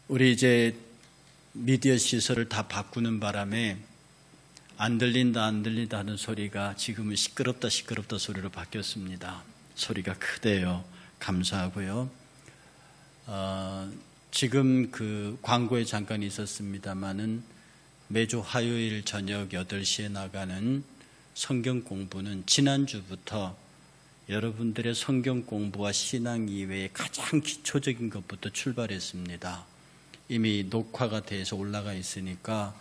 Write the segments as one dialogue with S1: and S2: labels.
S1: 우리 이제 미디어 시설을 다 바꾸는 바람에 안 들린다 하는 소리가 지금은 시끄럽다 소리로 바뀌었습니다. 소리가 크대요. 감사하고요. 지금 그 광고에 잠깐 있었습니다마는 매주 화요일 저녁 8시에 나가는 성경 공부는 지난주부터 여러분들의 성경 공부와 신앙 이외에 가장 기초적인 것부터 출발했습니다. 이미 녹화가 돼서 올라가 있으니까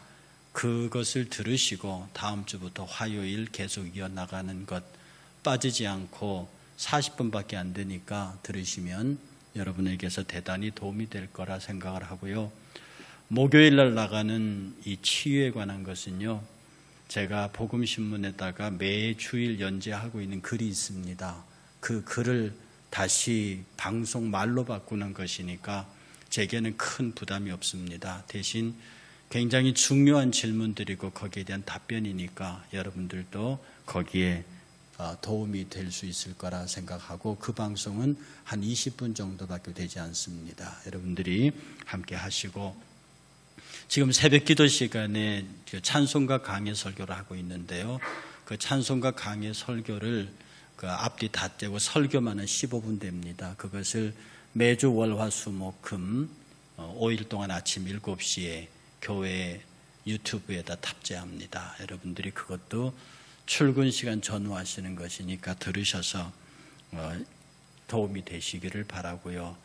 S1: 그것을 들으시고 다음 주부터 화요일 계속 이어나가는 것 빠지지 않고 40분밖에 안 되니까 들으시면 여러분에게서 대단히 도움이 될 거라 생각을 하고요. 목요일 날 나가는 이 치유에 관한 것은요, 제가 복음신문에다가 매주일 연재하고 있는 글이 있습니다. 그 글을 다시 방송 말로 바꾸는 것이니까 제게는 큰 부담이 없습니다. 대신 굉장히 중요한 질문들이고 거기에 대한 답변이니까 여러분들도 거기에 도움이 될 수 있을 거라 생각하고, 그 방송은 한 20분 정도밖에 되지 않습니다. 여러분들이 함께 하시고, 지금 새벽 기도 시간에 찬송가 강해 설교를 하고 있는데요. 그 찬송가 강해 설교를 그 앞뒤 다 떼고 설교만은 15분 됩니다. 그것을 매주 월, 화, 수, 목, 금 5일 동안 아침 7시에 교회 유튜브에다 탑재합니다. 여러분들이 그것도 출근 시간 전후하시는 것이니까 들으셔서 도움이 되시기를 바라고요.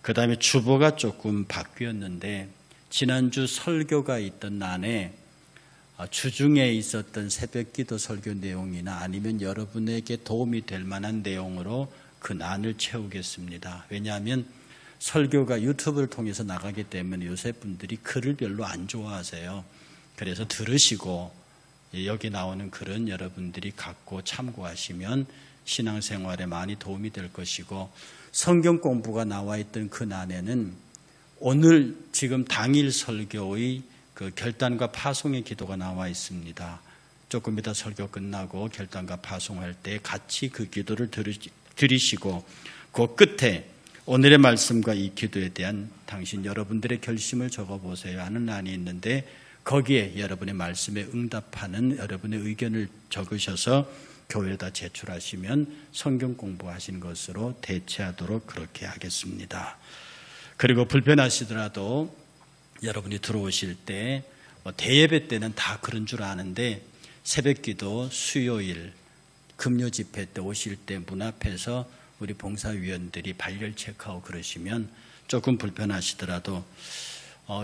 S1: 그 다음에 주보가 조금 바뀌었는데, 지난주 설교가 있던 난에 주중에 있었던 새벽기도 설교 내용이나 아니면 여러분에게 도움이 될 만한 내용으로 그 난을 채우겠습니다. 왜냐하면 설교가 유튜브를 통해서 나가기 때문에 요새 분들이 글을 별로 안 좋아하세요. 그래서 들으시고 여기 나오는 글은 여러분들이 갖고 참고하시면 신앙생활에 많이 도움이 될 것이고, 성경 공부가 나와 있던 그 난에는 오늘 지금 당일 설교의 그 결단과 파송의 기도가 나와 있습니다. 조금 이따 설교 끝나고 결단과 파송할 때 같이 그 기도를 들으시고, 그 끝에 오늘의 말씀과 이 기도에 대한 당신 여러분들의 결심을 적어보세요 하는 난이 있는데, 거기에 여러분의 말씀에 응답하는 여러분의 의견을 적으셔서 교회에다 제출하시면 성경 공부하신 것으로 대체하도록 그렇게 하겠습니다. 그리고 불편하시더라도 여러분이 들어오실 때 대예배 때는 다 그런 줄 아는데, 새벽기도, 수요일, 금요 집회 때 오실 때 문 앞에서 우리 봉사위원들이 발열 체크하고 그러시면 조금 불편하시더라도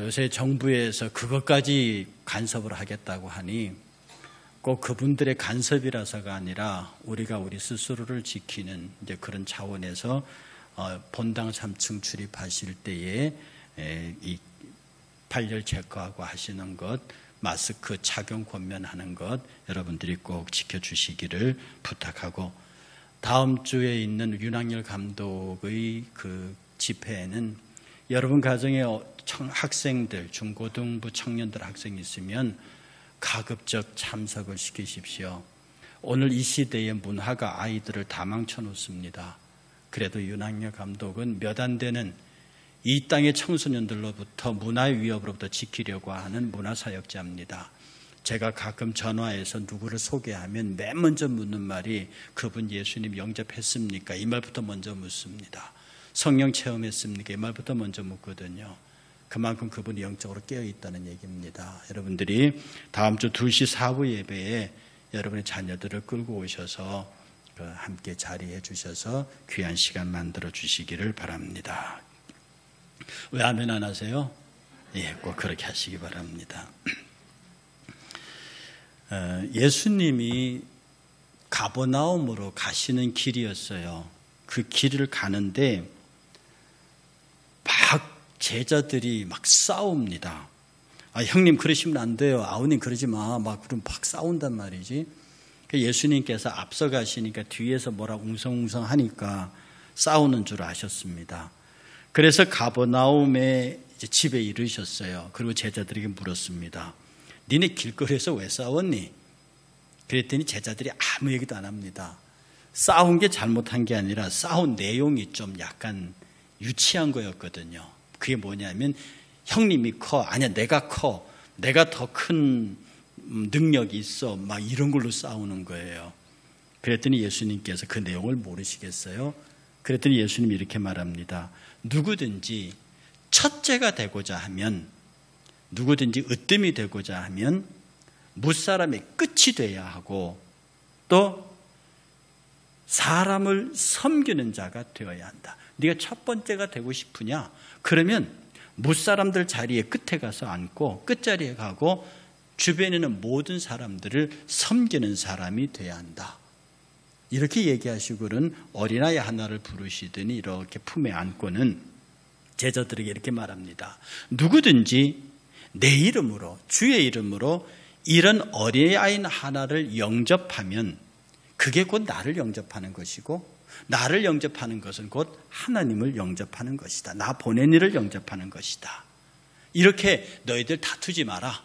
S1: 요새 정부에서 그것까지 간섭을 하겠다고 하니 꼭 그분들의 간섭이라서가 아니라 우리가 우리 스스로를 지키는 이제 그런 차원에서 본당 3층 출입하실 때에 이 발열 체크하고 하시는 것, 마스크 착용 권면하는 것 여러분들이 꼭 지켜주시기를 부탁하고, 다음 주에 있는 윤학열 감독의 그 집회에는 여러분 가정에 학생들, 중고등부 청년들 학생이 있으면 가급적 참석을 시키십시오. 오늘 이 시대의 문화가 아이들을 다 망쳐놓습니다. 그래도 윤학열 감독은 몇 안 되는 이 땅의 청소년들로부터 문화의 위협으로부터 지키려고 하는 문화사역자입니다. 제가 가끔 전화해서 누구를 소개하면 맨 먼저 묻는 말이 그분 예수님 영접했습니까? 이 말부터 먼저 묻습니다. 성령 체험했습니까? 이 말부터 먼저 묻거든요. 그만큼 그분이 영적으로 깨어있다는 얘기입니다. 여러분들이 다음 주 2시 4부 예배에 여러분의 자녀들을 끌고 오셔서 함께 자리해 주셔서 귀한 시간 만들어 주시기를 바랍니다. 왜 아멘 안 하세요? 예, 꼭 그렇게 하시기 바랍니다. 예수님이 가버나움으로 가시는 길이었어요. 그 길을 가는데 막 제자들이 막 싸웁니다. 형님 그러시면 안 돼요. 아우님 그러지 마. 막 그럼 막 싸운단 말이지. 예수님께서 앞서 가시니까 뒤에서 뭐라 웅성웅성 하니까 싸우는 줄 아셨습니다. 그래서 가버나움에 이제 집에 이르셨어요. 그리고 제자들에게 물었습니다. 니네 길거리에서 왜 싸웠니? 그랬더니 제자들이 아무 얘기도 안 합니다. 싸운 게 잘못한 게 아니라 싸운 내용이 좀 약간 유치한 거였거든요. 그게 뭐냐면 형님이 커, 아니야 내가 커, 내가 더 큰 능력이 있어, 막 이런 걸로 싸우는 거예요. 그랬더니 예수님께서 그 내용을 모르시겠어요? 그랬더니 예수님이 이렇게 말합니다. 누구든지 첫째가 되고자 하면, 누구든지 으뜸이 되고자 하면 무사람의 끝이 돼야 하고 또 사람을 섬기는 자가 되어야 한다. 네가 첫 번째가 되고 싶으냐? 그러면 무사람들 자리에 끝에 가서 앉고 끝자리에 가고 주변에 있는 모든 사람들을 섬기는 사람이 돼야 한다. 이렇게 얘기하시고는 어린아이 하나를 부르시더니 이렇게 품에 안고는 제자들에게 이렇게 말합니다. 누구든지 내 이름으로, 주의 이름으로 이런 어린아이 하나를 영접하면 그게 곧 나를 영접하는 것이고, 나를 영접하는 것은 곧 하나님을 영접하는 것이다. 나 보낸 이를 영접하는 것이다. 이렇게 너희들 다투지 마라.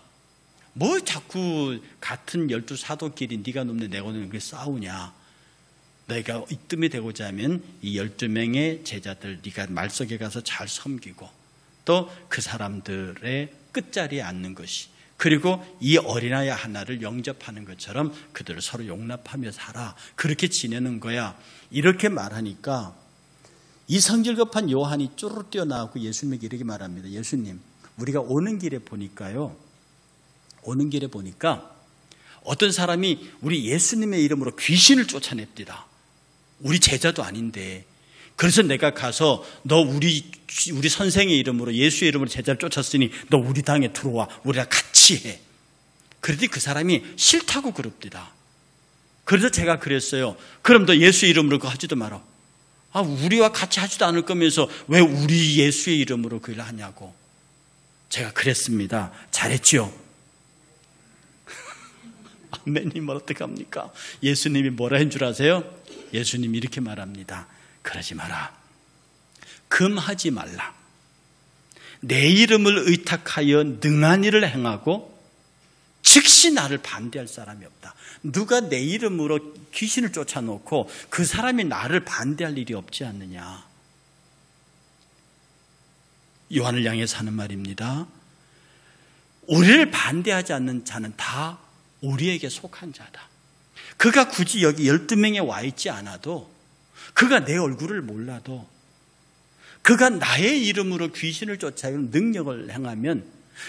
S1: 뭐 자꾸 같은 12사도끼리 네가 놈네 내가 놈네 그렇게 싸우냐. 너희가 이뜸이 되고자 하면 이 12명의 제자들 네가 말석에 가서 잘 섬기고 또 그 사람들의 끝자리에 앉는 것이, 그리고 이 어린아이 하나를 영접하는 것처럼 그들을 서로 용납하며 살아. 그렇게 지내는 거야. 이렇게 말하니까 이 성질 급한 요한이 쪼르르 뛰어나오고 예수님에게 이렇게 말합니다. 예수님, 우리가 오는 길에 보니까 어떤 사람이 우리 예수님의 이름으로 귀신을 쫓아냅니다. 우리 제자도 아닌데. 그래서 내가 가서 너 우리 선생의 이름으로, 예수의 이름으로 제자를 쫓았으니 너 우리 당에 들어와. 우리랑 같이 해. 그랬더니 그 사람이 싫다고 그럽니다. 그래서 제가 그랬어요. 그럼 너 예수의 이름으로 그거 하지도 마라. 우리와 같이 하지도 않을 거면서 왜 우리 예수의 이름으로 그 일을 하냐고. 제가 그랬습니다. 잘했지요? 아멘님, 어떡합니까? 예수님이 뭐라 한 줄 아세요? 예수님이 이렇게 말합니다. 그러지 마라. 금하지 말라. 내 이름을 의탁하여 능한 일을 행하고 즉시 나를 반대할 사람이 없다. 누가 내 이름으로 귀신을 쫓아놓고 그 사람이 나를 반대할 일이 없지 않느냐. 요한을 향해서 하는 말입니다. 우리를 반대하지 않는 자는 다 우리에게 속한 자다. 그가 굳이 여기 12명에 와 있지 않아도, 그가 내 얼굴을 몰라도, 그가 나의 이름으로 귀신을 쫓아내는 능력을 행하면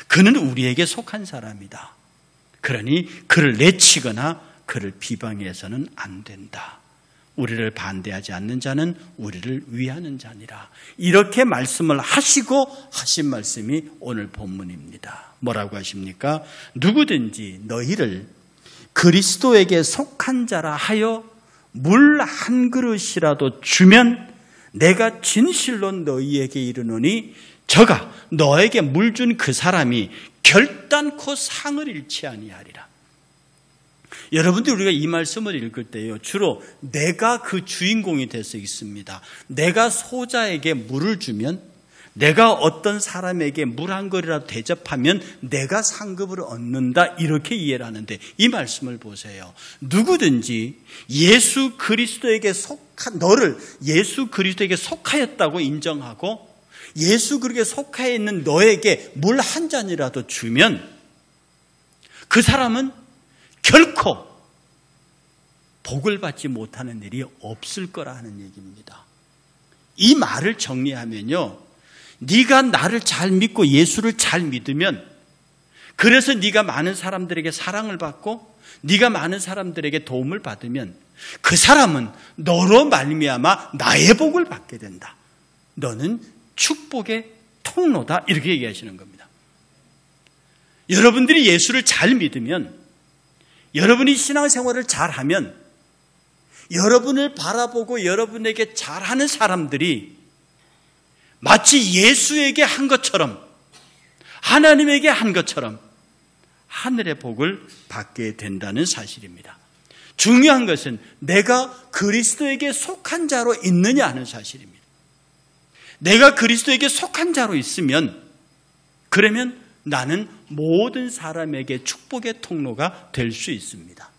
S1: 그는 우리에게 속한 사람이다. 그러니 그를 내치거나 그를 비방해서는 안 된다. 우리를 반대하지 않는 자는 우리를 위하는 자니라. 이렇게 말씀을 하시고 하신 말씀이 오늘 본문입니다. 뭐라고 하십니까? 누구든지 너희를 그리스도에게 속한 자라 하여 물 한 그릇이라도 주면 내가 진실로 너희에게 이르노니 저가 너에게 물 준 그 사람이 결단코 상을 잃지 아니하리라. 여러분들, 우리가 이 말씀을 읽을 때요, 주로 내가 그 주인공이 돼서 있습니다. 내가 소자에게 물을 주면, 내가 어떤 사람에게 물 한 그릇이라도 대접하면 내가 상급을 얻는다, 이렇게 이해를 하는데, 이 말씀을 보세요. 누구든지 예수 그리스도에게 너를 예수 그리스도에게 속하였다고 인정하고 예수 그리스도에게 속하여 있는 너에게 물 한 잔이라도 주면 그 사람은 결코 복을 받지 못하는 일이 없을 거라 하는 얘기입니다. 이 말을 정리하면요, 네가 나를 잘 믿고 예수를 잘 믿으면, 그래서 네가 많은 사람들에게 사랑을 받고 네가 많은 사람들에게 도움을 받으면 그 사람은 너로 말미암아 나의 복을 받게 된다. 너는 축복의 통로다, 이렇게 얘기하시는 겁니다. 여러분들이 예수를 잘 믿으면, 여러분이 신앙생활을 잘하면, 여러분을 바라보고 여러분에게 잘하는 사람들이 마치 예수에게 한 것처럼, 하나님에게 한 것처럼 하늘의 복을 받게 된다는 사실입니다. 중요한 것은 내가 그리스도에게 속한 자로 있느냐 하는 사실입니다. 내가 그리스도에게 속한 자로 있으면, 그러면 나는 모든 사람에게 축복의 통로가 될 수 있습니다.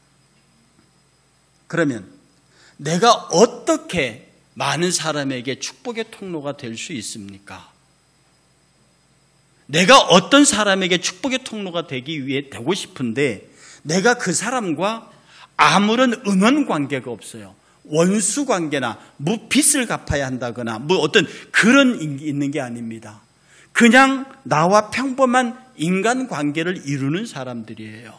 S1: 그러면 내가 어떻게 많은 사람에게 축복의 통로가 될 수 있습니까? 내가 어떤 사람에게 축복의 통로가 되고 싶은데 내가 그 사람과 아무런 은원 관계가 없어요. 원수 관계나 빚을 갚아야 한다거나 어떤 그런 있는 게 아닙니다. 그냥 나와 평범한 인간 관계를 이루는 사람들이에요.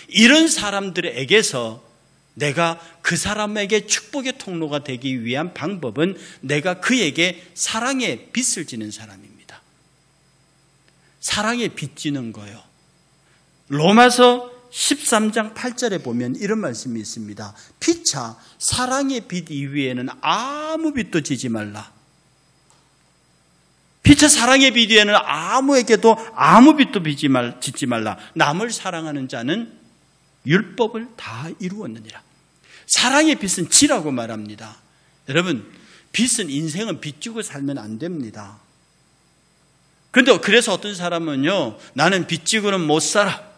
S1: 이런 사람들에게서 내가 그 사람에게 축복의 통로가 되기 위한 방법은 내가 그에게 사랑의 빚을 지는 사람입니다. 사랑의 빚 지는 거예요. 로마서 13장 8절에 보면 이런 말씀이 있습니다. 피차 사랑의 빚 이외에는 아무 빚도 지지 말라. 피차 사랑의 빚 이외에는 아무에게도 아무 빚도 짓지 말라. 남을 사랑하는 자는 율법을 다 이루었느니라. 사랑의 빚은 지라고 말합니다. 여러분, 빚은 인생은 빚지고 살면 안 됩니다. 그런데 그래서 어떤 사람은요, 나는 빚지고는 못 살아.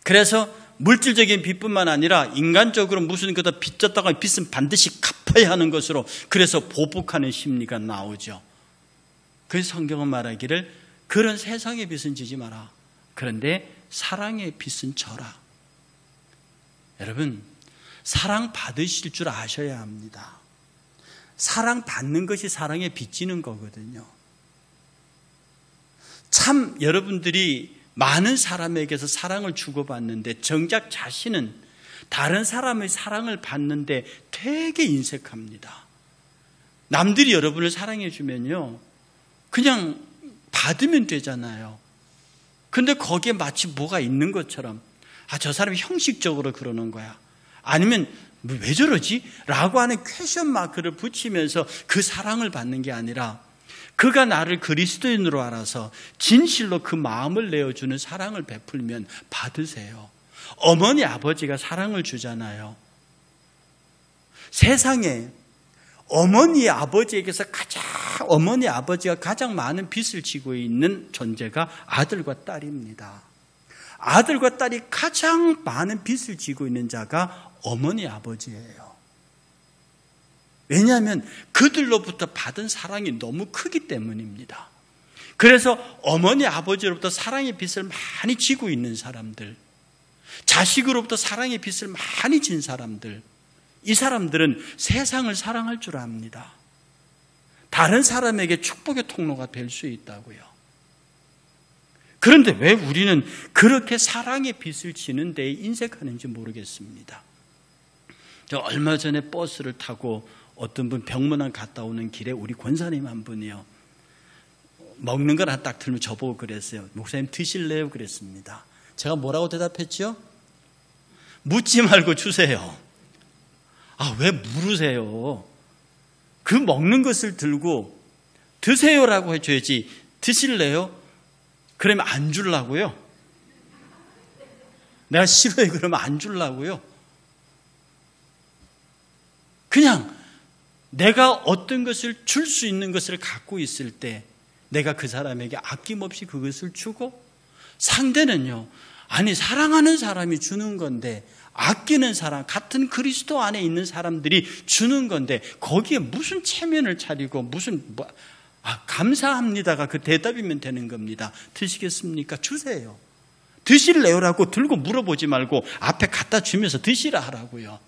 S1: 그래서 물질적인 빚뿐만 아니라 인간적으로 무슨 거다 빚졌다가 빚은 반드시 갚아야 하는 것으로 그래서 보복하는 심리가 나오죠. 그래서 성경은 말하기를 그런 세상의 빚은 지지 마라. 그런데 사랑의 빚은 져라. 여러분, 사랑 받으실 줄 아셔야 합니다. 사랑 받는 것이 사랑에 빚지는 거거든요. 참 여러분들이 많은 사람에게서 사랑을 주고받는데 정작 자신은 다른 사람의 사랑을 받는데 되게 인색합니다. 남들이 여러분을 사랑해 주면요, 그냥 받으면 되잖아요. 근데 거기에 마치 뭐가 있는 것처럼 저 사람이 형식적으로 그러는 거야. 아니면 왜 저러지? 라고 하는 퀘션 마크를 붙이면서 그 사랑을 받는 게 아니라 그가 나를 그리스도인으로 알아서 진실로 그 마음을 내어주는 사랑을 베풀면 받으세요. 어머니 아버지가 사랑을 주잖아요. 세상에 어머니 아버지에게서 어머니 아버지가 가장 많은 빚을 지고 있는 존재가 아들과 딸입니다. 아들과 딸이 가장 많은 빚을 지고 있는 자가 어머니 아버지예요. 왜냐하면 그들로부터 받은 사랑이 너무 크기 때문입니다. 그래서 어머니 아버지로부터 사랑의 빚을 많이 지고 있는 사람들, 자식으로부터 사랑의 빚을 많이 진 사람들, 이 사람들은 세상을 사랑할 줄 압니다. 다른 사람에게 축복의 통로가 될 수 있다고요. 그런데 왜 우리는 그렇게 사랑의 빚을 지는 데에 인색하는지 모르겠습니다. 저 얼마 전에 버스를 타고 어떤 분 병문안 갔다 오는 길에 우리 권사님 한 분이요, 먹는 걸 딱 들면 저보고 그랬어요. 목사님 드실래요? 그랬습니다. 제가 뭐라고 대답했죠? 묻지 말고 주세요. 왜 물으세요? 그 먹는 것을 들고 드세요라고 해줘야지. 드실래요? 그러면 안 주려고요? 내가 싫어요 그러면 안 주려고요? 그냥 내가 어떤 것을 줄 수 있는 것을 갖고 있을 때 내가 그 사람에게 아낌없이 그것을 주고, 상대는요, 아니 사랑하는 사람이 주는 건데, 아끼는 사람, 같은 그리스도 안에 있는 사람들이 주는 건데 거기에 무슨 체면을 차리고 무슨 감사합니다가 그 대답이면 되는 겁니다. 드시겠습니까? 주세요. 드실래요라고 들고 물어보지 말고 앞에 갖다 주면서 드시라 하라고요.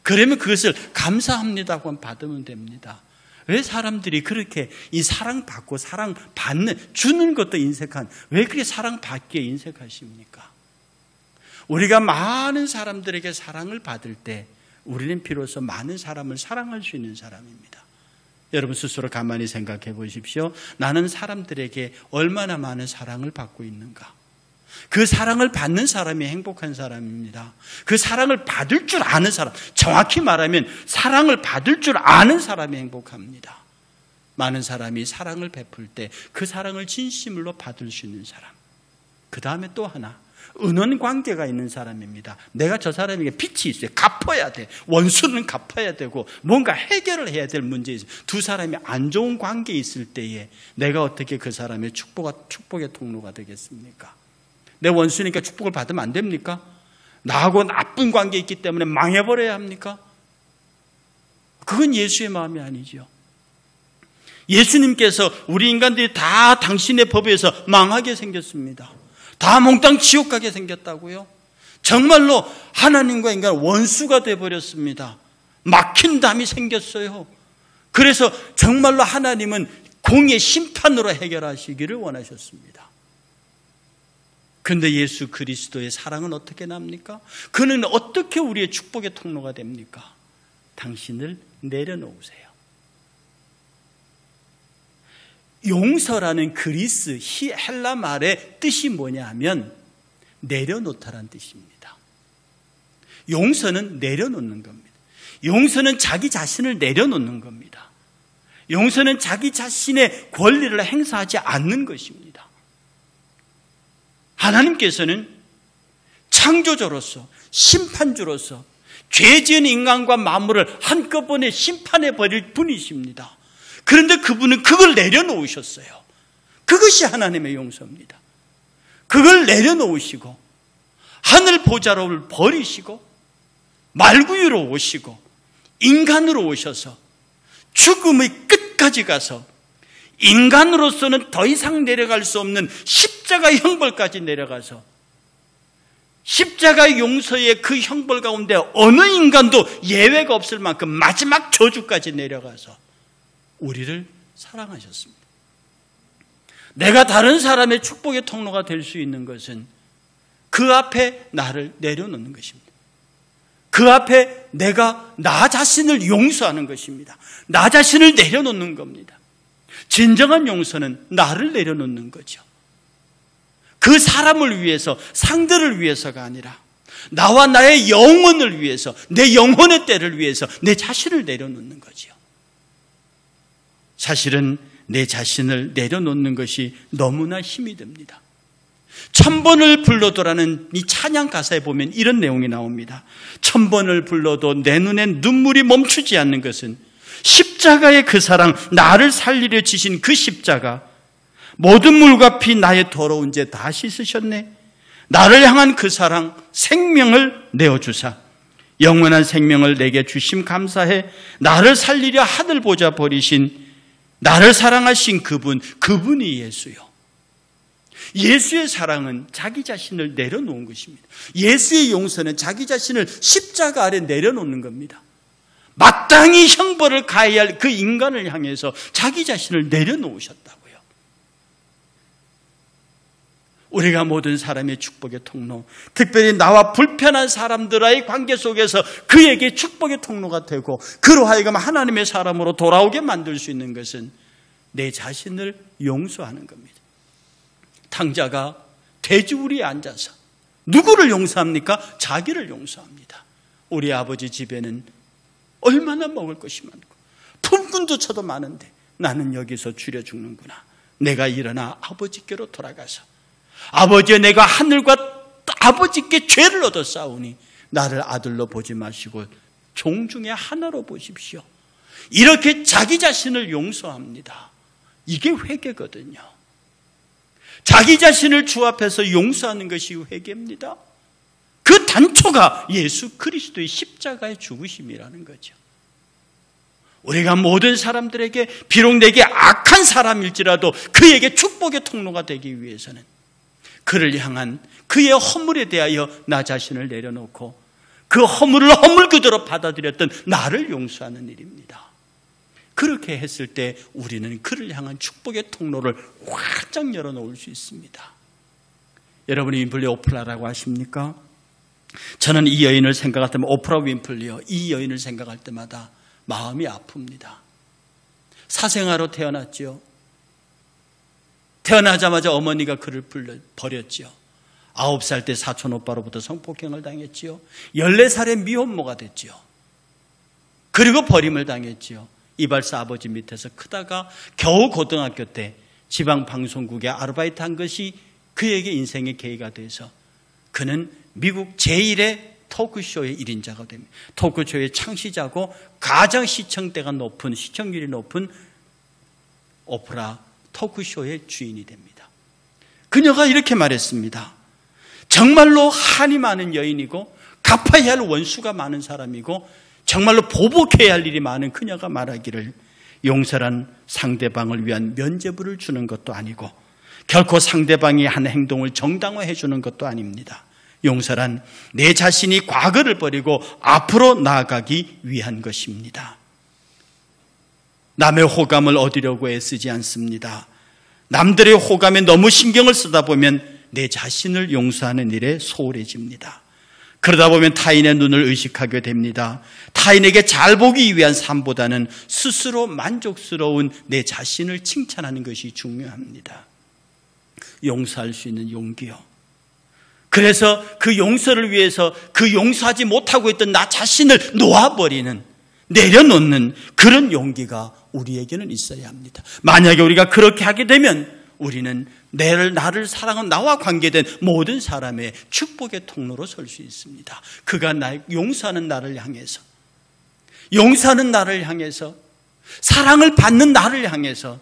S1: 그러면 그것을 감사합니다고 받으면 됩니다. 왜 사람들이 그렇게 이 사랑받고 사랑받는, 주는 것도 인색한, 왜 그렇게 사랑받기에 인색하십니까? 우리가 많은 사람들에게 사랑을 받을 때 우리는 비로소 많은 사람을 사랑할 수 있는 사람입니다. 여러분 스스로 가만히 생각해 보십시오. 나는 사람들에게 얼마나 많은 사랑을 받고 있는가? 그 사랑을 받는 사람이 행복한 사람입니다. 그 사랑을 받을 줄 아는 사람, 정확히 말하면 사랑을 받을 줄 아는 사람이 행복합니다. 많은 사람이 사랑을 베풀 때 그 사랑을 진심으로 받을 수 있는 사람. 그 다음에 또 하나, 은원 관계가 있는 사람입니다. 내가 저 사람에게 빚이 있어요. 갚아야 돼. 원수는 갚아야 되고 뭔가 해결을 해야 될 문제 있어요. 두 사람이 안 좋은 관계에 있을 때에 내가 어떻게 그 사람의 축복의 통로가 되겠습니까? 내 원수니까 축복을 받으면 안 됩니까? 나하고 나쁜 관계에 있기 때문에 망해버려야 합니까? 그건 예수의 마음이 아니죠. 예수님께서 우리 인간들이 다 당신의 법에서 망하게 생겼습니다. 다 몽땅 지옥 가게 생겼다고요? 정말로 하나님과 인간 원수가 되어버렸습니다. 막힌 담이 생겼어요. 그래서 정말로 하나님은 공의 심판으로 해결하시기를 원하셨습니다. 그런데 예수 그리스도의 사랑은 어떻게 납니까? 그는 어떻게 우리의 축복의 통로가 됩니까? 당신을 내려놓으세요. 용서라는 그리스 헬라 말의 뜻이 뭐냐 하면 내려놓다란 뜻입니다. 용서는 내려놓는 겁니다. 용서는 자기 자신을 내려놓는 겁니다. 용서는 자기 자신의 권리를 행사하지 않는 것입니다. 하나님께서는 창조주로서 심판주로서 죄 지은 인간과 만물을 한꺼번에 심판해 버릴 분이십니다. 그런데 그분은 그걸 내려놓으셨어요. 그것이 하나님의 용서입니다. 그걸 내려놓으시고 하늘 보좌를 버리시고 말구유로 오시고 인간으로 오셔서 죽음의 끝까지 가서 인간으로서는 더 이상 내려갈 수 없는 십자가의 형벌까지 내려가서 십자가의 용서의 그 형벌 가운데 어느 인간도 예외가 없을 만큼 마지막 저주까지 내려가서 우리를 사랑하셨습니다. 내가 다른 사람의 축복의 통로가 될 수 있는 것은 그 앞에 나를 내려놓는 것입니다. 그 앞에 내가 나 자신을 용서하는 것입니다. 나 자신을 내려놓는 겁니다. 진정한 용서는 나를 내려놓는 거죠. 그 사람을 위해서, 상대를 위해서가 아니라 나와 나의 영혼을 위해서, 내 영혼의 때를 위해서 내 자신을 내려놓는 거죠. 사실은 내 자신을 내려놓는 것이 너무나 힘이 듭니다. 1000번을 불러도라는 이 찬양 가사에 보면 이런 내용이 나옵니다. 1000번을 불러도 내 눈엔 눈물이 멈추지 않는 것은 십자가의 그 사랑, 나를 살리려 지신 그 십자가, 모든 물과 피 나의 더러운 죄 다 씻으셨네. 나를 향한 그 사랑, 생명을 내어주사 영원한 생명을 내게 주심 감사해. 나를 살리려 하늘 보좌 버리신, 나를 사랑하신 그분이 예수요. 예수의 사랑은 자기 자신을 내려놓은 것입니다. 예수의 용서는 자기 자신을 십자가 아래 내려놓는 겁니다. 마땅히 형벌을 가해야 할 그 인간을 향해서 자기 자신을 내려놓으셨다고요. 우리가 모든 사람의 축복의 통로, 특별히 나와 불편한 사람들과의 관계 속에서 그에게 축복의 통로가 되고 그로 하여금 하나님의 사람으로 돌아오게 만들 수 있는 것은 내 자신을 용서하는 겁니다. 탕자가 돼지우리에 앉아서 누구를 용서합니까? 자기를 용서합니다. 우리 아버지 집에는 얼마나 먹을 것이 많고 품꾼도 쳐도 많은데 나는 여기서 줄여 죽는구나. 내가 일어나 아버지께로 돌아가서 아버지여, 내가 하늘과 아버지께 죄를 얻어 싸우니 나를 아들로 보지 마시고 종 중에 하나로 보십시오. 이렇게 자기 자신을 용서합니다. 이게 회개거든요. 자기 자신을 주 앞에서 용서하는 것이 회개입니다. 그 단초가 예수 그리스도의 십자가의 죽으심이라는 거죠. 우리가 모든 사람들에게 비록 내게 악한 사람일지라도 그에게 축복의 통로가 되기 위해서는 그를 향한 그의 허물에 대하여 나 자신을 내려놓고 그 허물을 허물 그대로 받아들였던 나를 용서하는 일입니다. 그렇게 했을 때 우리는 그를 향한 축복의 통로를 활짝 열어놓을 수 있습니다. 여러분이 윈플리 오프라라고 아십니까? 저는 이 여인을 생각할 때마다, 오프라 윈플리요, 이 여인을 생각할 때마다 마음이 아픕니다. 사생아로 태어났죠. 태어나자마자 어머니가 그를 버렸죠. 9살 때 사촌 오빠로부터 성폭행을 당했지요. 14살에 미혼모가 됐지요. 그리고 버림을 당했지요. 이발사 아버지 밑에서 크다가 겨우 고등학교 때 지방방송국에 아르바이트한 것이 그에게 인생의 계기가 돼서 그는 미국 제1의 토크쇼의 1인자가 됩니다. 토크쇼의 창시자고 가장 시청률이 높은 오프라 토크쇼의 주인이 됩니다. 그녀가 이렇게 말했습니다. 정말로 한이 많은 여인이고 갚아야 할 원수가 많은 사람이고 정말로 보복해야 할 일이 많은 그녀가 말하기를, 용서란 상대방을 위한 면죄부를 주는 것도 아니고 결코 상대방이 한 행동을 정당화해 주는 것도 아닙니다. 용서란 내 자신이 과거를 버리고 앞으로 나아가기 위한 것입니다. 남의 호감을 얻으려고 애쓰지 않습니다. 남들의 호감에 너무 신경을 쓰다 보면 내 자신을 용서하는 일에 소홀해집니다. 그러다 보면 타인의 눈을 의식하게 됩니다. 타인에게 잘 보기 위한 삶보다는 스스로 만족스러운 내 자신을 칭찬하는 것이 중요합니다. 용서할 수 있는 용기요. 그래서 그 용서를 위해서 그 용서하지 못하고 있던 나 자신을 놓아버리는, 내려놓는 그런 용기가 우리에게는 있어야 합니다. 만약에 우리가 그렇게 하게 되면 우리는 나를 사랑하는 나와 관계된 모든 사람의 축복의 통로로 설 수 있습니다. 그가 용서하는 나를 향해서, 사랑을 받는 나를 향해서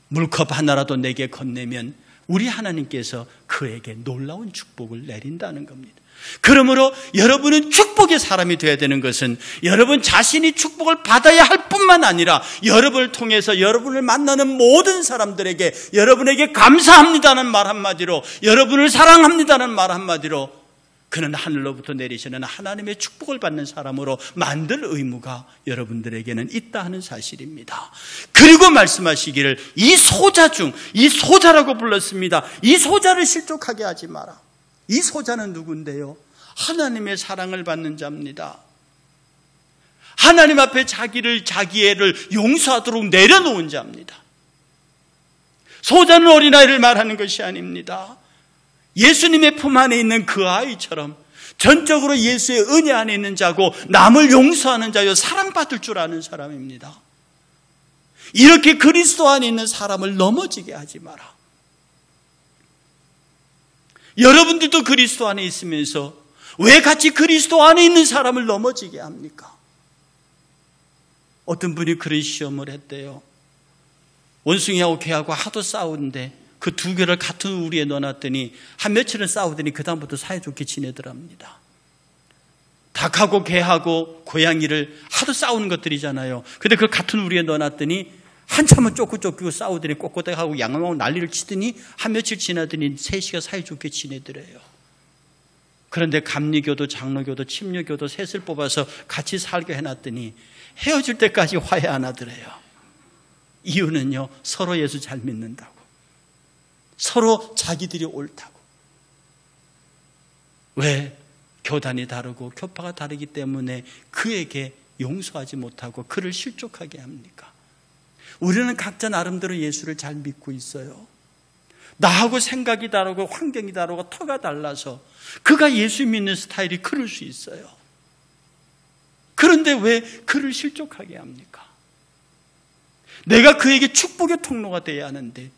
S1: 물컵 하나라도 내게 건네면 우리 하나님께서 그에게 놀라운 축복을 내린다는 겁니다. 그러므로 여러분은 축복의 사람이 되어야 되는 것은 여러분 자신이 축복을 받아야 할 뿐만 아니라 여러분을 통해서 여러분을 만나는 모든 사람들에게 여러분에게 감사합니다는 말 한마디로, 여러분을 사랑합니다는 말 한마디로 그는 하늘로부터 내리시는 하나님의 축복을 받는 사람으로 만들 의무가 여러분들에게는 있다 하는 사실입니다. 그리고 말씀하시기를 이 소자라고 불렀습니다. 이 소자를 실족하게 하지 마라. 이 소자는 누군데요? 하나님의 사랑을 받는 자입니다. 하나님 앞에 자기 애를 용서하도록 내려놓은 자입니다. 소자는 어린아이를 말하는 것이 아닙니다. 예수님의 품 안에 있는 그 아이처럼 전적으로 예수의 은혜 안에 있는 자고 남을 용서하는 자요 사랑받을 줄 아는 사람입니다. 이렇게 그리스도 안에 있는 사람을 넘어지게 하지 마라. 여러분들도 그리스도 안에 있으면서 왜 같이 그리스도 안에 있는 사람을 넘어지게 합니까? 어떤 분이 그런 시험을 했대요. 원숭이하고 개하고 하도 싸우는데 그 두 개를 같은 우리에 넣어놨더니 한 며칠은 싸우더니 그 다음부터 사이좋게 지내더랍니다. 닭하고 개하고 고양이를 하도 싸우는 것들이잖아요. 근데 그걸 같은 우리에 넣어놨더니 한참은 쫓고 싸우더니 꼿꼿하고 양하고 난리를 치더니 한 며칠 지나더니 셋이가 사이좋게 지내더래요. 그런데 감리교도 장로교도 침례교도 셋을 뽑아서 같이 살게 해놨더니 헤어질 때까지 화해 안 하더래요. 이유는요, 서로 예수 잘 믿는다고, 서로 자기들이 옳다고. 왜? 교단이 다르고 교파가 다르기 때문에 그에게 용서하지 못하고 그를 실족하게 합니까? 우리는 각자 나름대로 예수를 잘 믿고 있어요. 나하고 생각이 다르고 환경이 다르고 터가 달라서 그가 예수 믿는 스타일이 그럴 수 있어요. 그런데 왜 그를 실족하게 합니까? 내가 그에게 축복의 통로가 되어야 하는데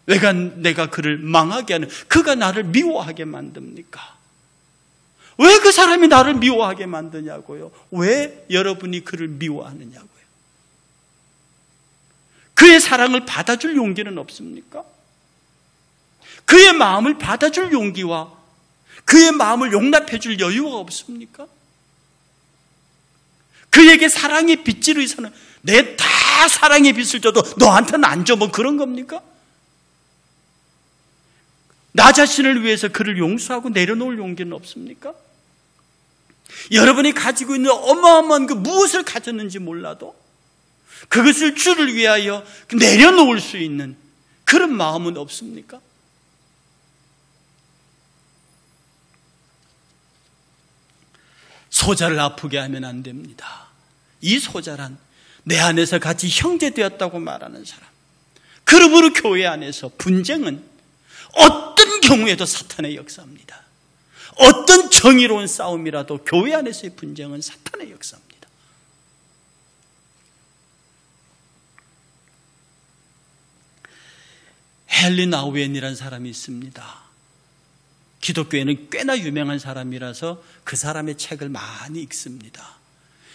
S1: 왜 내가 그를 망하게 하는, 그가 나를 미워하게 만듭니까? 왜 그 사람이 나를 미워하게 만드냐고요? 왜 여러분이 그를 미워하느냐고요? 그의 사랑을 받아줄 용기는 없습니까? 그의 마음을 받아줄 용기와 그의 마음을 용납해줄 여유가 없습니까? 그에게 사랑의 빚을 의사는 내 다 사랑의 빚을 져도 너한테는 안 줘, 뭐 그런 겁니까? 나 자신을 위해서 그를 용서하고 내려놓을 용기는 없습니까? 여러분이 가지고 있는 어마어마한 그 무엇을 가졌는지 몰라도 그것을 주를 위하여 내려놓을 수 있는 그런 마음은 없습니까? 소자를 아프게 하면 안 됩니다. 이 소자란 내 안에서 같이 형제되었다고 말하는 사람. 그러므로 교회 안에서 분쟁은 어떤 경우에도 사탄의 역사입니다. 어떤 정의로운 싸움이라도 교회 안에서의 분쟁은 사탄의 역사입니다. 헨리 아우엔이라는 사람이 있습니다. 기독교에는 꽤나 유명한 사람이라서 그 사람의 책을 많이 읽습니다.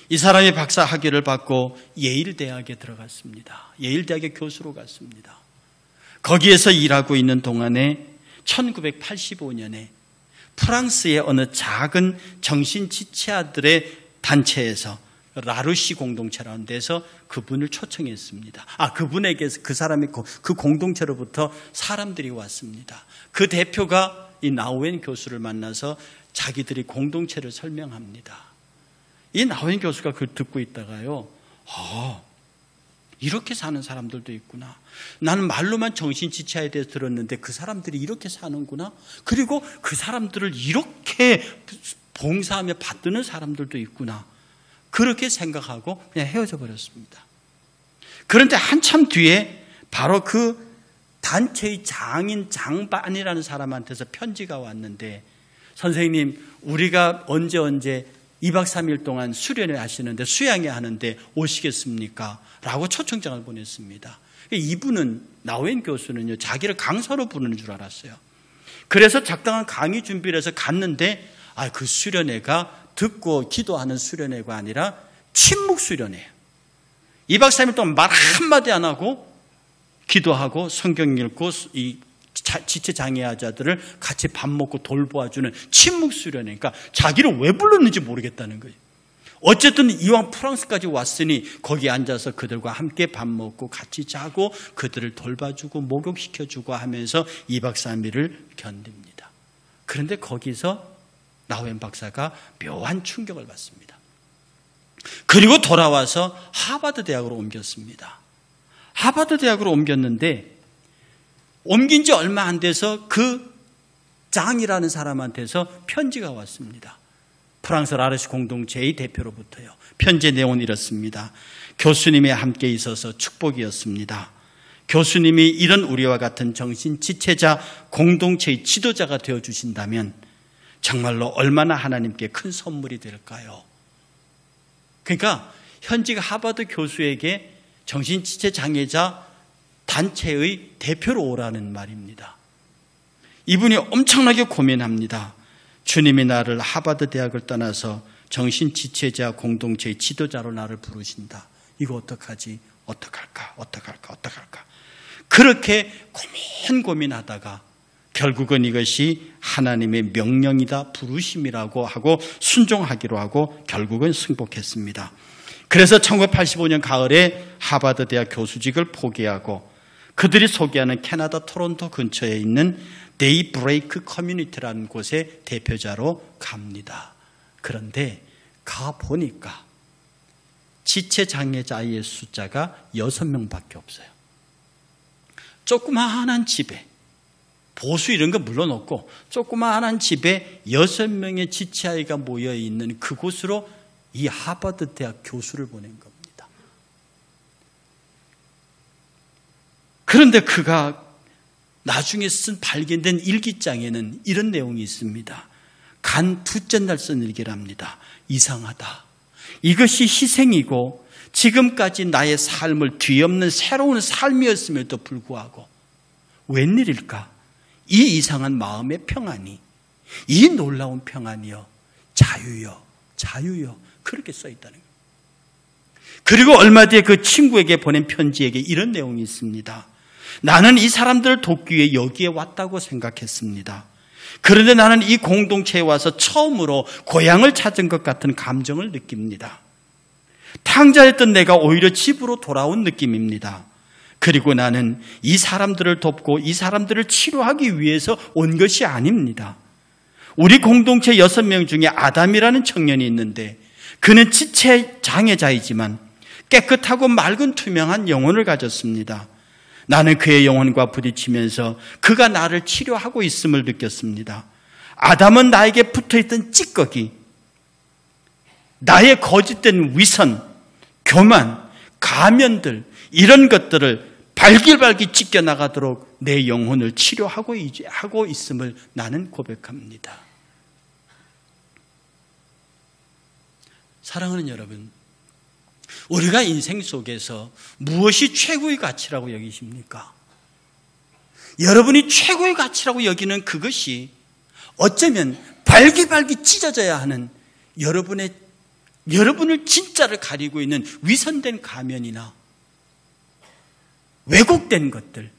S1: 이 사람이 박사 학위를 받고 예일대학에 들어갔습니다. 예일대학의 교수로 갔습니다. 거기에서 일하고 있는 동안에 1985년에 프랑스의 어느 작은 정신지체아들의 단체에서 라루시 공동체라는 데서 그분을 초청했습니다. 그분에게서 그 사람이 그 공동체로부터 사람들이 왔습니다. 그 대표가 이 나우엔 교수를 만나서 자기들이 공동체를 설명합니다. 이 나우엔 교수가 그걸 듣고 있다가요, 이렇게 사는 사람들도 있구나. 나는 말로만 정신지체에 대해서 들었는데 그 사람들이 이렇게 사는구나. 그리고 그 사람들을 이렇게 봉사하며 받드는 사람들도 있구나. 그렇게 생각하고 그냥 헤어져 버렸습니다. 그런데 한참 뒤에 바로 그 단체의 장반이라는 사람한테서 편지가 왔는데, 선생님, 우리가 언제 2박 3일 동안 수련회 하시는데, 수양회 하는데 오시겠습니까? 라고 초청장을 보냈습니다. 이분은, 나우엔 교수는요, 자기를 강사로 부르는 줄 알았어요. 그래서 적당한 강의 준비를 해서 갔는데, 그 수련회가 듣고 기도하는 수련회가 아니라 침묵 수련회예요. 2박 3일 동안 말 한마디 안 하고 기도하고 성경 읽고 이 지체장애자들을 같이 밥 먹고 돌보아주는 침묵 수련회. 그러니까 자기를 왜 불렀는지 모르겠다는 거예요. 어쨌든 이왕 프랑스까지 왔으니 거기 앉아서 그들과 함께 밥 먹고 같이 자고 그들을 돌봐주고 목욕시켜주고 하면서 2박 3일을 견딥니다. 그런데 거기서 나우엔 박사가 묘한 충격을 받습니다. 그리고 돌아와서 하버드 대학으로 옮겼습니다. 하버드 대학으로 옮겼는데 옮긴 지 얼마 안 돼서 그 장이라는 사람한테서 편지가 왔습니다. 프랑스 라르시 공동체의 대표로부터요. 편지의 내용은 이렇습니다. 교수님이 함께 있어서 축복이었습니다. 교수님이 이런 우리와 같은 정신지체자 공동체의 지도자가 되어주신다면 정말로 얼마나 하나님께 큰 선물이 될까요? 그러니까 현직 하버드 교수에게 정신지체 장애자 단체의 대표로 오라는 말입니다. 이분이 엄청나게 고민합니다. 주님이 나를 하버드 대학을 떠나서 정신지체자 공동체의 지도자로 나를 부르신다. 이거 어떡하지? 어떡할까? 그렇게 고민하다가 결국은 이것이 하나님의 명령이다, 부르심이라고 하고 순종하기로 하고 결국은 승복했습니다. 그래서 1985년 가을에 하버드 대학 교수직을 포기하고 그들이 소개하는 캐나다 토론토 근처에 있는 데이브레이크 커뮤니티라는 곳에 대표자로 갑니다. 그런데 가보니까 지체장애자의 숫자가 6명밖에 없어요. 조그마한 집에, 보수 이런 거 물론 없고 조그마한 집에 6명의 지체아이가 모여있는 그곳으로 이 하버드 대학 교수를 보낸 겁니다. 그런데 그가 나중에 발견된 일기장에는 이런 내용이 있습니다. 간 둘째 날 쓴 일기랍니다. 이상하다. 이것이 희생이고 지금까지 나의 삶을 뒤엎는 새로운 삶이었음에도 불구하고 웬일일까? 이 이상한 마음의 평안이, 이 놀라운 평안이요, 자유요 그렇게 써 있다는 거예요. 그리고 얼마 뒤에 그 친구에게 보낸 편지에게 이런 내용이 있습니다. 나는 이 사람들을 돕기 위해 여기에 왔다고 생각했습니다. 그런데 나는 이 공동체에 와서 처음으로 고향을 찾은 것 같은 감정을 느낍니다. 탕자였던 내가 오히려 집으로 돌아온 느낌입니다. 그리고 나는 이 사람들을 돕고 이 사람들을 치료하기 위해서 온 것이 아닙니다. 우리 공동체 6명 중에 아담이라는 청년이 있는데 그는 지체 장애자이지만 깨끗하고 맑은 투명한 영혼을 가졌습니다. 나는 그의 영혼과 부딪히면서 그가 나를 치료하고 있음을 느꼈습니다. 아담은 나에게 붙어있던 찌꺼기, 나의 거짓된 위선, 교만, 가면들 이런 것들을 발길발길 찢겨나가도록 내 영혼을 치료하고 있음을 나는 고백합니다. 사랑하는 여러분, 우리가 인생 속에서 무엇이 최고의 가치라고 여기십니까? 여러분이 최고의 가치라고 여기는 그것이 어쩌면 발길발길 찢어져야 하는 여러분을 진짜를 가리고 있는 위선된 가면이나 왜곡된 것들,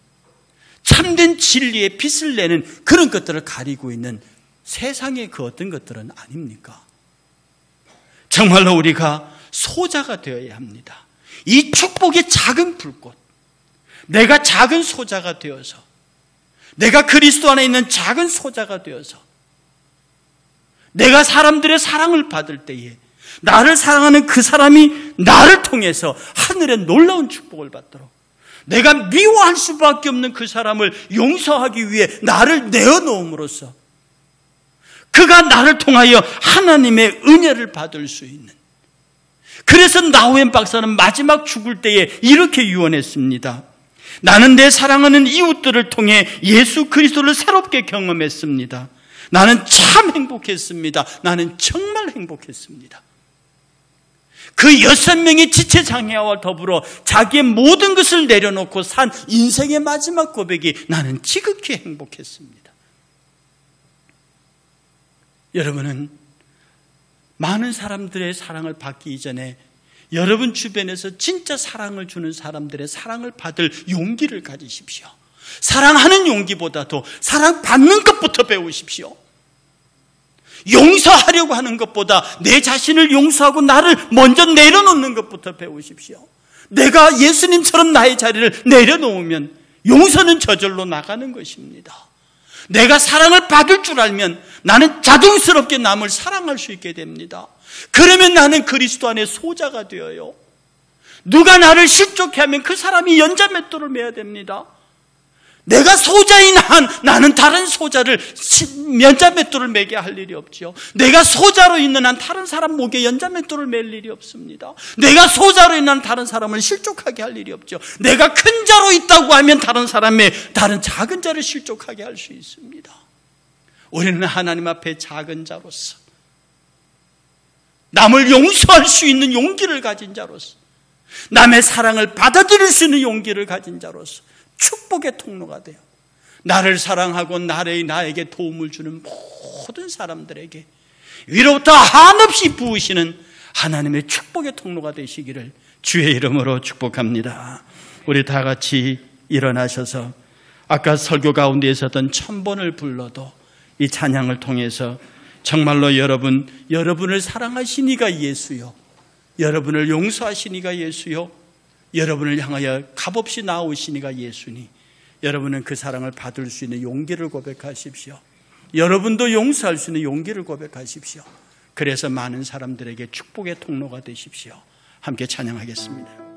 S1: 참된 진리의 빛을 내는 그런 것들을 가리고 있는 세상의 그 어떤 것들은 아닙니까? 정말로 우리가 소자가 되어야 합니다. 이 축복의 작은 불꽃, 내가 작은 소자가 되어서, 내가 그리스도 안에 있는 작은 소자가 되어서 내가 사람들의 사랑을 받을 때에 나를 사랑하는 그 사람이 나를 통해서 하늘의 놀라운 축복을 받도록, 내가 미워할 수밖에 없는 그 사람을 용서하기 위해 나를 내어놓음으로써 그가 나를 통하여 하나님의 은혜를 받을 수 있는, 그래서 나우엔 박사는 마지막 죽을 때에 이렇게 유언했습니다. 나는 내 사랑하는 이웃들을 통해 예수 그리스도를 새롭게 경험했습니다. 나는 참 행복했습니다. 나는 정말 행복했습니다. 그 6명의 지체장애와 더불어 자기의 모든 것을 내려놓고 산 인생의 마지막 고백이 나는 지극히 행복했습니다. 여러분은 많은 사람들의 사랑을 받기 이전에 여러분 주변에서 진짜 사랑을 주는 사람들의 사랑을 받을 용기를 가지십시오. 사랑하는 용기보다도 사랑받는 것부터 배우십시오. 용서하려고 하는 것보다 내 자신을 용서하고 나를 먼저 내려놓는 것부터 배우십시오. 내가 예수님처럼 나의 자리를 내려놓으면 용서는 저절로 나가는 것입니다. 내가 사랑을 받을 줄 알면 나는 자동스럽게 남을 사랑할 수 있게 됩니다. 그러면 나는 그리스도 안에 소자가 되어요. 누가 나를 실족해 하면 그 사람이 연자맷돌을 매야 됩니다. 내가 소자인 한 나는 다른 소자를 연자맷돌을 매게 할 일이 없지요. 내가 소자로 있는 한 다른 사람 목에 연자맷돌을 맬 일이 없습니다. 내가 소자로 있는 한 다른 사람을 실족하게 할 일이 없죠. 내가 큰 자로 있다고 하면 다른 작은 자를 실족하게 할 수 있습니다. 우리는 하나님 앞에 작은 자로서, 남을 용서할 수 있는 용기를 가진 자로서, 남의 사랑을 받아들일 수 있는 용기를 가진 자로서 축복의 통로가 돼요. 나를 사랑하고 나에게 도움을 주는 모든 사람들에게 위로부터 한없이 부으시는 하나님의 축복의 통로가 되시기를 주의 이름으로 축복합니다. 우리 다 같이 일어나셔서 아까 설교 가운데 있었던 1000번을 불러도 이 찬양을 통해서 정말로 여러분을 사랑하시니가 예수요, 여러분을 용서하시니가 예수요, 여러분을 향하여 값없이 나오시니가 예수니, 여러분은 그 사랑을 받을 수 있는 용기를 고백하십시오. 여러분도 용서할 수 있는 용기를 고백하십시오. 그래서 많은 사람들에게 축복의 통로가 되십시오. 함께 찬양하겠습니다.